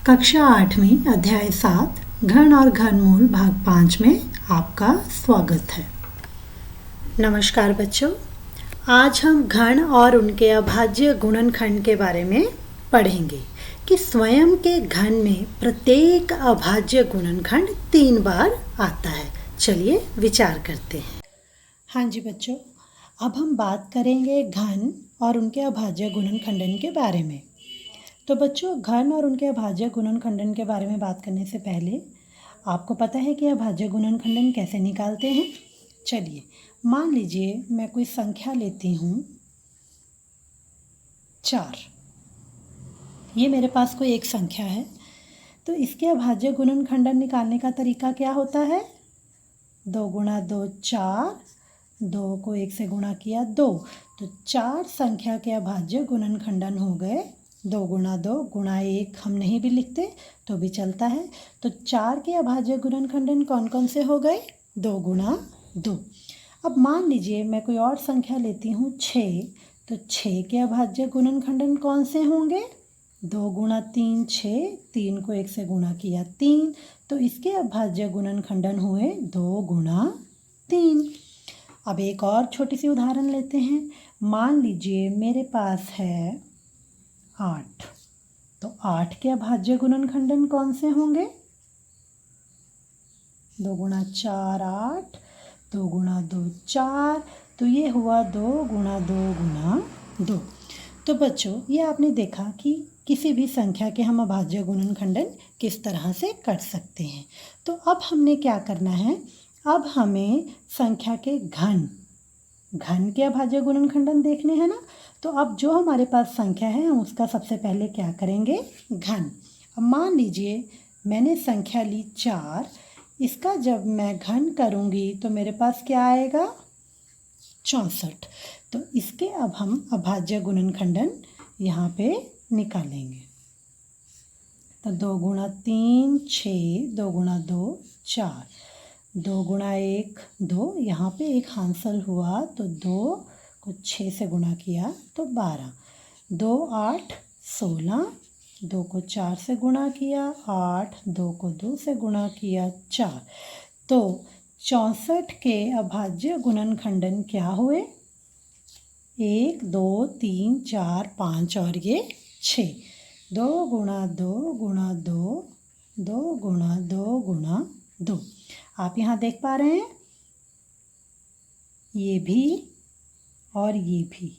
कक्षा 8वीं अध्याय 7 घन और घनमूल भाग 5 में आपका स्वागत है। नमस्कार बच्चों, आज हम घन और उनके अभाज्य गुणनखंड के बारे में पढ़ेंगे कि स्वयं के घन में प्रत्येक अभाज्य गुणनखंड 3 बार आता है। चलिए विचार करते हैं। हाँ जी बच्चों, अब हम बात करेंगे घन और उनके अभाज्य गुणनखंडन के बारे में। तो बच्चों, घन और उनके अभाज्य गुणनखंडन के बारे में बात करने से पहले आपको पता है कि अभाज्य गुणनखंडन कैसे निकालते हैं। चलिए, मान लीजिए मैं कोई संख्या लेती हूँ 4। ये मेरे पास कोई एक संख्या है, तो इसके अभाज्य गुणनखंडन निकालने का तरीका क्या होता है? 2 गुणा 2 4, 2 को 1 से गुणा किया 2, तो 4 संख्या के अभाज्य गुणनखंडन हो गए 2 गुणा 2 गुणा 1। हम नहीं भी लिखते तो भी चलता है। तो 4 के अभाज्य गुणनखंडन कौन कौन से हो गए? 2 गुणा 2। अब मान लीजिए मैं कोई और संख्या लेती हूँ 6, तो 6 के अभाज्य गुणनखंडन कौन से होंगे? 2 गुणा 3 6, 3 को 1 से गुणा किया 3, तो इसके अभाज्य गुणनखंडन हुए 2 गुणा 3। अब एक और छोटी सी उदाहरण लेते हैं। मान लीजिए मेरे पास है 8, तो 8 के अभाज्य गुणनखंडन कौन से होंगे? 2 गुणा 4 8, 2 गुणा 2 4, तो ये हुआ 2 गुणा 2 गुणा 2। तो बच्चों, ये आपने देखा कि किसी भी संख्या के हम अभाज्य गुणनखंडन किस तरह से कर सकते हैं। तो अब हमने क्या करना है? अब हमें संख्या के घन के अभाज्य गुणनखंडन देखने हैं ना। तो अब जो हमारे पास संख्या है हम उसका सबसे पहले क्या करेंगे? घन। अब मान लीजिए मैंने संख्या ली 4, इसका जब मैं घन करूँगी तो मेरे पास क्या आएगा? 64। तो इसके अब हम अभाज्य गुणनखंडन यहाँ पे निकालेंगे। तो 2 गुणा 3 6, 2 गुणा 2 4, 2 गुणा 1 2, यहाँ पे एक हांसल हुआ तो 2 को 6 से गुणा किया तो 12, 2 8 16, 2 को 4 से गुणा किया 8, 2 को 2 से गुणा किया 4। तो 64 के अभाज्य गुणनखंडन क्या हुए? 1 2 3 4 5 और ये 6। 2 गुणा 2 गुणा 2, 2 गुणा 2 गुणा 2। आप यहाँ देख पा रहे हैं, ये भी और ये भी।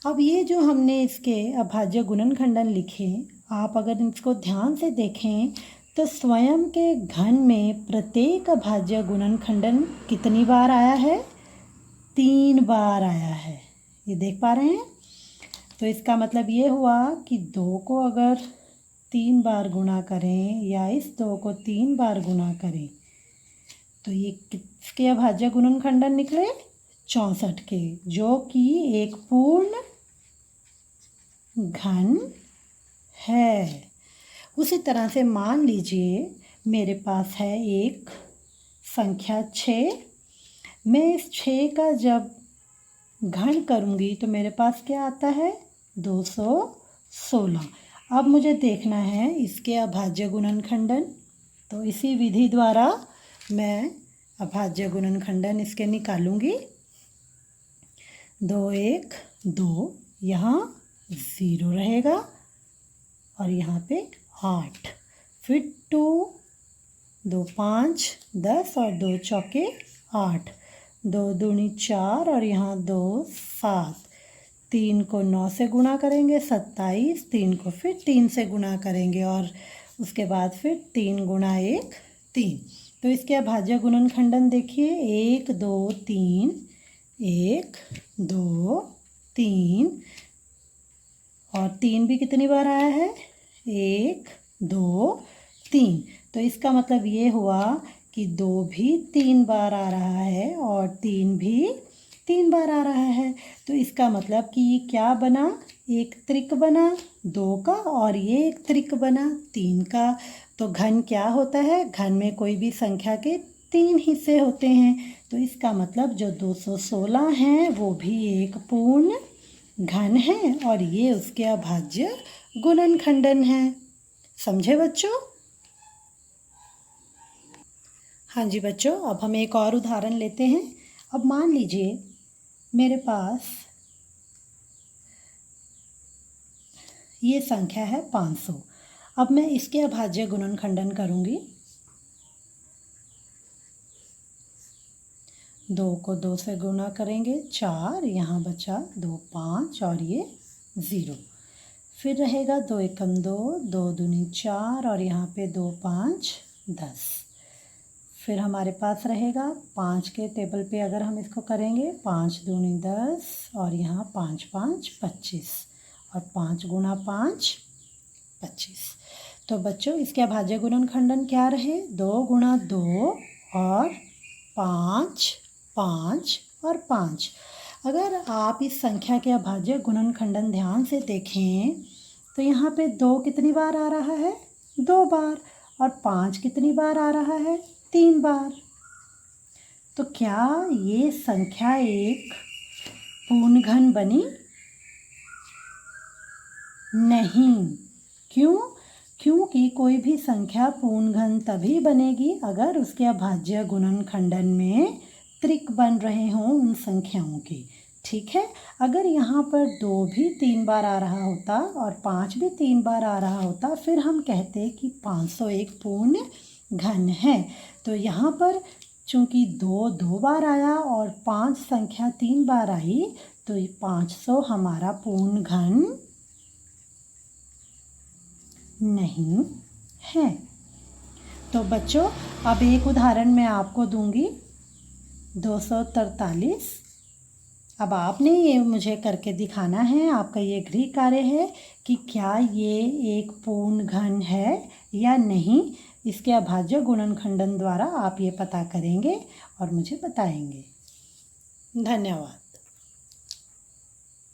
अब ये जो हमने इसके अभाज्य गुणनखंडन लिखे, आप अगर इसको ध्यान से देखें तो स्वयं के घन में प्रत्येक अभाज्य गुणनखंडन कितनी बार आया है? 3 बार आया है। ये देख पा रहे हैं? तो इसका मतलब ये हुआ कि 2 को अगर 3 बार गुणा करें या इस 2 को 3 बार गुणा करें तो ये किसके अभाज्य गुणनखंडन निकले? 64 के, जो कि एक पूर्ण घन है। उसी तरह से मान लीजिए मेरे पास है एक संख्या 6, मैं इस 6 का जब घन करूँगी तो मेरे पास क्या आता है? 216। अब मुझे देखना है इसके अभाज्य गुणनखंडन। तो इसी विधि द्वारा मैं अभाज्य गुणनखंडन इसके निकालूंगी। 2 1 2, यहाँ 0 रहेगा और यहाँ पे 8, फिर 2 2 5 10 और 2 चौके 8, 2 दूनी 4 और यहाँ 2 7, 3 को 9 से गुणा करेंगे 27, 3 को फिर 3 से गुणा करेंगे और उसके बाद फिर 3 गुणा 1 3। तो इसके अभाज्य गुणनखंडन देखिए, 1 2 3, 1 2 3 और 3 भी कितनी बार आया है? 1 2 3। तो इसका मतलब ये हुआ कि 2 भी 3 बार आ रहा है और 3 भी 3 बार आ रहा है। तो इसका मतलब कि ये क्या बना? एक त्रिक बना 2 का और ये एक त्रिक बना 3 का। तो घन क्या होता है? घन में कोई भी संख्या के 3 हिस्से होते हैं। तो इसका मतलब जो 216 हैं वो भी एक पूर्ण घन है और ये उसके अभाज्य गुणनखंडन है। समझे बच्चों? हाँ जी बच्चों, अब हम एक और उदाहरण लेते हैं। अब मान लीजिए मेरे पास ये संख्या है 500। अब मैं इसके अभाज्य गुणनखंडन करूँगी। 2 को 2 से गुणा करेंगे 4, यहाँ बचा 2 5 और ये 0। फिर रहेगा 2 एकम 2, 2 दूनी 4 और यहाँ पे 2 5 10। फिर हमारे पास रहेगा 5 के टेबल पे अगर हम इसको करेंगे 5 दूनी 10 और यहाँ 5 5 25 और 5 गुणा 5 25। तो बच्चों इसके अभाज्य गुणनखंडन क्या रहे? 2 गुणा 2 और 5 5 और 5। अगर आप इस संख्या के अभाज्य गुणनखंडन ध्यान से देखें तो यहाँ पे 2 कितनी बार आ रहा है? 2 बार। और 5 कितनी बार आ रहा है? 3 बार। तो क्या ये संख्या एक पूर्ण घन बनी? नहीं। क्यों? क्योंकि कोई भी संख्या पूर्ण घन तभी बनेगी अगर उसके अभाज्य गुणनखंडन में त्रिक बन रहे हों उन संख्याओं के। ठीक है, अगर यहाँ पर 2 भी 3 बार आ रहा होता और 5 भी 3 बार आ रहा होता, फिर हम कहते कि 500 एक पूर्ण घन है। तो यहाँ पर चूँकि 2 बार आया और 5 संख्या 3 बार आई, तो 500 हमारा पूर्ण घन नहीं है। तो बच्चों अब एक उदाहरण मैं आपको दूंगी, 243। अब आपने ये मुझे करके दिखाना है, आपका ये गृह कार्य है कि क्या ये एक पूर्ण घन है या नहीं। इसके अभाज्य गुणनखंडन द्वारा आप ये पता करेंगे और मुझे बताएंगे। धन्यवाद।